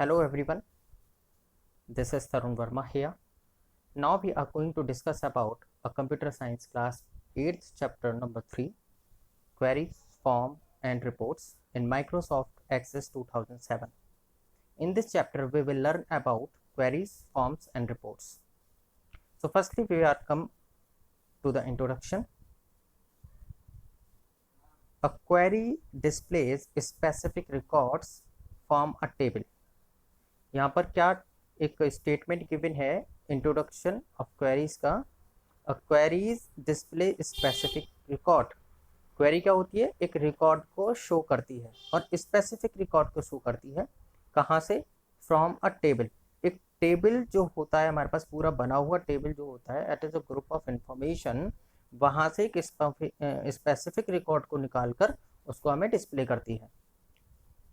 Hello everyone, this is Tarun Verma here. Now we are going to discuss about a computer science class 8th chapter number 3, queries, form and reports in Microsoft Access 2007. In this chapter we will learn about queries, forms and reports. So firstly we are come to the introduction. A query displays specific records from a table. यहाँ पर क्या एक statement given है introduction of queries का. A queries display specific record. Query क्या होती है? एक रिकॉर्ड को शो करती है और स्पेसिफिक रिकॉर्ड को शो करती है. कहाँ से? From a table. एक टेबल जो होता है हमारे पास पूरा बना हुआ टेबल जो होता है it is a group of information, वहाँ से एक स्पेसिफिक रिकॉर्ड को निकालकर उसको हमें डिस्प्ले करती है.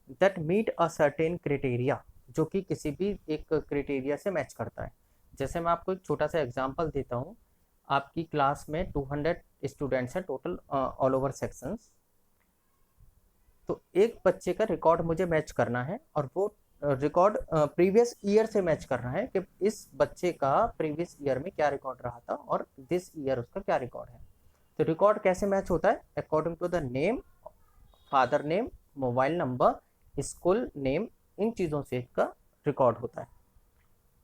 That meet a certain criteria, जो कि किसी भी एक क्राइटेरिया से मैच करता है. जैसे मैं आपको एक छोटा सा एग्जांपल देता हूँ. आपकी क्लास में 200 स्टूडेंट्स हैं टोटल ऑल ओवर सेक्शंस. तो एक बच्चे का रिकॉर्ड मुझे मैच करना है और वो रिकॉर्ड प्रीवियस ईयर से मैच करना है कि इस बच्चे का प्रीवियस ईयर में क्या रिकॉर्ड रहा था और दिस ईयर उसका क्या रिकॉर्ड है. तो रिकॉर्ड कैसे मैच होता है? According to the name, father name, mobile number, school name, इन चीज़ों से इसका रिकॉर्ड होता है.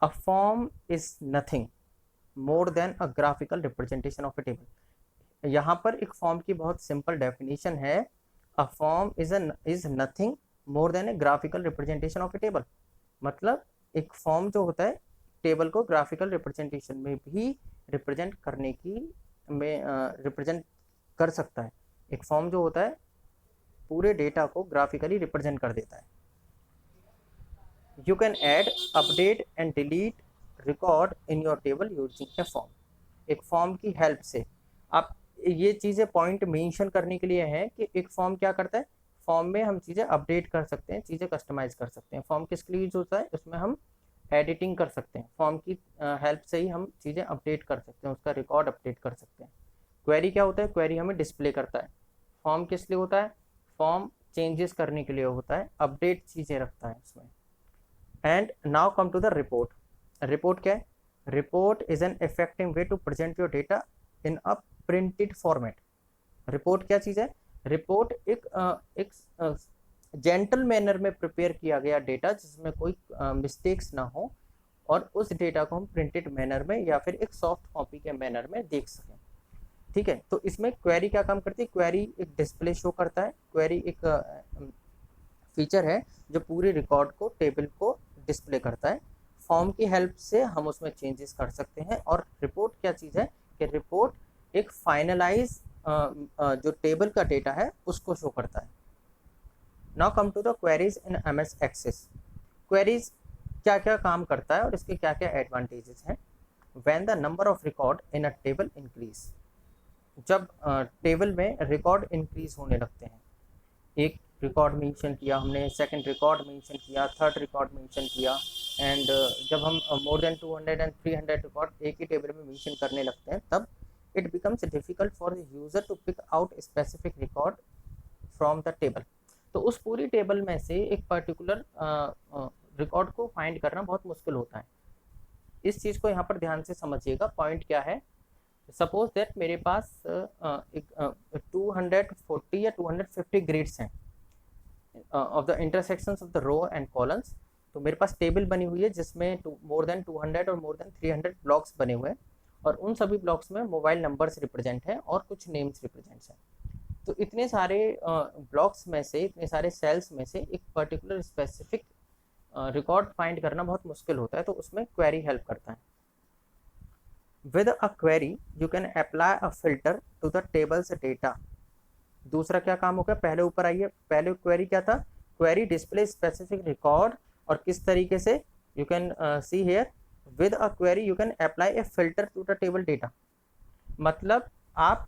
A form is nothing more than a graphical representation of a table. यहाँ पर एक फॉर्म की बहुत सिंपल डेफिनेशन है. A form is nothing more than a graphical representation of a table. मतलब एक फॉर्म जो होता है टेबल को ग्राफिकल रिप्रेजेंटेशन में भी रिप्रेजेंट करने की में रिप्रेजेंट कर सकता है. एक फॉर्म जो होता है पूरे डेटा को ग्राफिकली रिप्रेजेंट कर देता है. You can add, update and delete record in your table using a form. एक फॉर्म की हेल्प से आप ये चीज़ें पॉइंट मेंशन करने के लिए हैं कि एक फॉर्म क्या करता है. फॉर्म में हम चीज़ें अपडेट कर सकते हैं, चीज़ें कस्टमाइज कर सकते हैं. फॉर्म किसके लिए यूज होता है? उसमें हम एडिटिंग कर सकते हैं. फॉर्म की हेल्प से ही हम चीज़ें अपडेट कर सकते हैं, उसका रिकॉर्ड अपडेट कर सकते हैं. क्वेरी क्या होता है? क्वेरी हमें डिस्प्ले करता है. फॉर्म किस लिए होता है? फॉर्म चेंजेस करने के लिए होता है, अपडेट चीज़ें रखता है उसमें. And now come to the report. Report क्या है? Report is an effective way to present your data in a printed format. Report क्या चीज़ है? Report एक जेंटल मैनर में प्रिपेयर किया गया डेटा जिसमें कोई मिस्टेक्स ना हो और उस डेटा को हम प्रिंटेड मैनर में या फिर एक सॉफ्ट कॉपी के मैनर में देख सकें. ठीक है. तो इसमें क्वेरी क्या काम करती है? क्वेरी एक डिस्प्ले शो करता है. क्वेरी एक फीचर है जो पूरे रिकॉर्ड को, टेबल को डिस्प्ले करता है. फॉर्म की हेल्प से हम उसमें चेंजेस कर सकते हैं. और रिपोर्ट क्या चीज़ है कि रिपोर्ट एक फाइनलाइज जो टेबल का डेटा है उसको शो करता है. Now come to the queries in MS Access. Queries क्या क्या काम करता है और इसके क्या क्या एडवांटेजेस हैं. When the number of record in a table increase. जब टेबल में रिकॉर्ड इंक्रीज होने लगते हैं, एक रिकॉर्ड मेंशन किया हमने, सेकंड रिकॉर्ड मेंशन किया, थर्ड रिकॉर्ड मेंशन किया, एंड जब हम मोर देन 200 एंड 300 रिकॉर्ड एक ही टेबल में मेंशन करने लगते हैं तब it becomes difficult for the user to pick out specific record from the table. तो उस पूरी टेबल में से एक पर्टिकुलर रिकॉर्ड को फाइंड करना बहुत मुश्किल होता है. इस चीज़ को यहाँ पर ध्यान से समझिएगा. पॉइंट क्या है? सपोज दैट मेरे पास एक 240 या 250 ग्रिड्स हैं of the intersections of the row and columns. तो मेरे पास टेबल बनी हुई है जिसमें मोर देन 200 और मोर देन 300 ब्लॉक्स बने हुए हैं और उन सभी ब्लॉक्स में मोबाइल नंबर्स रिप्रेजेंट हैं और कुछ नेम्स रिप्रेजेंट्स हैं. तो इतने सारे ब्लॉक्स में से, इतने सारे सेल्स में से एक पर्टिकुलर स्पेसिफिक रिकॉर्ड फाइंड करना बहुत मुश्किल होता है. तो उसमें क्वेरी हेल्प करता है. With a query you can apply a filter to the tables data. दूसरा क्या काम होगा? पहले ऊपर आइए. पहले क्वेरी क्या था? Query display specific record. और किस तरीके से? You can see here. With a query you can apply a filter to the table data. मतलब आप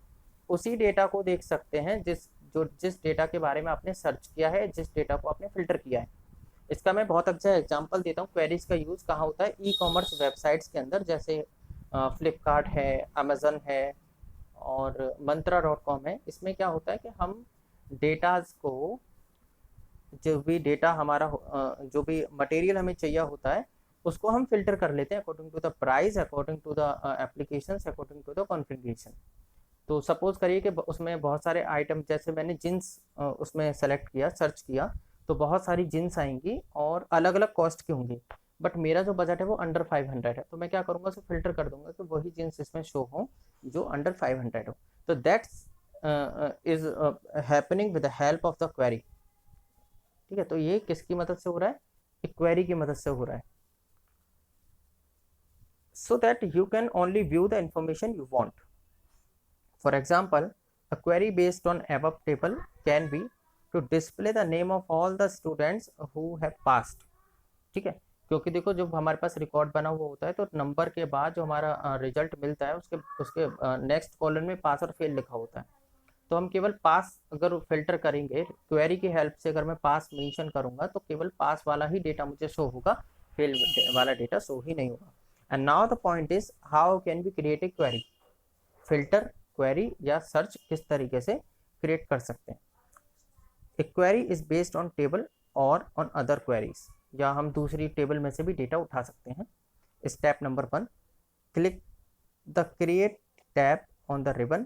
उसी डेटा को देख सकते हैं जिस डेटा के बारे में आपने सर्च किया है, जिस डेटा को आपने फिल्टर किया है. इसका मैं बहुत अच्छा एग्जांपल देता हूँ. क्वेरीज का यूज़ कहाँ होता है? ई कॉमर्स वेबसाइट्स के अंदर, जैसे फ्लिपकार्ट है, अमेज़न है और मंत्रा.com है. इसमें क्या होता है कि हम डेटाज को जो भी डेटा हमारा जो भी मटेरियल हमें चाहिए होता है उसको हम फिल्टर कर लेते हैं according to the price, according to the application, according to the configuration. तो सपोज करिए कि उसमें बहुत सारे आइटम, जैसे मैंने जींस उसमें सेलेक्ट किया, सर्च किया, तो बहुत सारी जींस आएंगी और अलग अलग कॉस्ट की होंगी, बट मेरा जो बजट है वो अंडर 500 है, तो मैं क्या करूँगा, उसे फिल्टर कर दूंगा कि वही जींस इसमें शो हो जो अंडर 500 हो। तो that's is happening with the help of the query. ठीक है, तो ये किसकी मदद से हो रहा है, एक क्वेरी की मदद से हो रहा है, so that you can only view the information you want. For example, a query based on above table can be to display the name of all the students who have passed। ठीक है, क्योंकि देखो जब हमारे पास record बना हुआ होता है तो नंबर के बाद जो हमारा रिजल्ट मिलता है उसके उसके नेक्स्ट कॉलम में पास और फेल लिखा होता है। तो हम केवल पास अगर फिल्टर करेंगे क्वेरी की हेल्प से, अगर मैं पास मेंशन करूंगा तो केवल पास वाला ही डेटा मुझे शो होगा, फेल वाला डेटा शो ही नहीं होगा। And now the point is how can be create a query. Filter, query या सर्च किस तरीके से क्रिएट कर सकते हैं। A query is based on table और ऑन अदर क्वेरीज, या हम दूसरी टेबल में से भी डेटा उठा सकते हैं। Step number 1, click the create tab on the ribbon.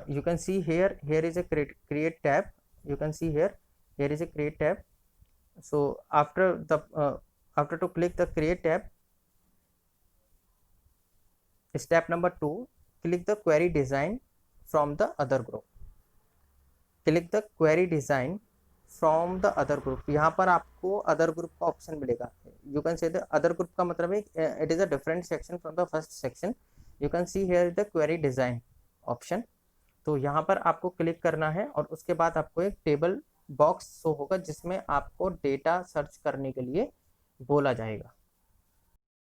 You can see here is a create tab. You can see here is a create tab. So after to click the create tab, step number 2, click the query design from the other group। Click the query design from the other group. यहाँ पर आपको other group का option मिलेगा। You can say the other group का मतलब है it is a different section from the first section. You can see here the query design option. तो यहाँ पर आपको क्लिक करना है और उसके बाद आपको एक टेबल बॉक्स शो होगा जिसमें आपको डेटा सर्च करने के लिए बोला जाएगा।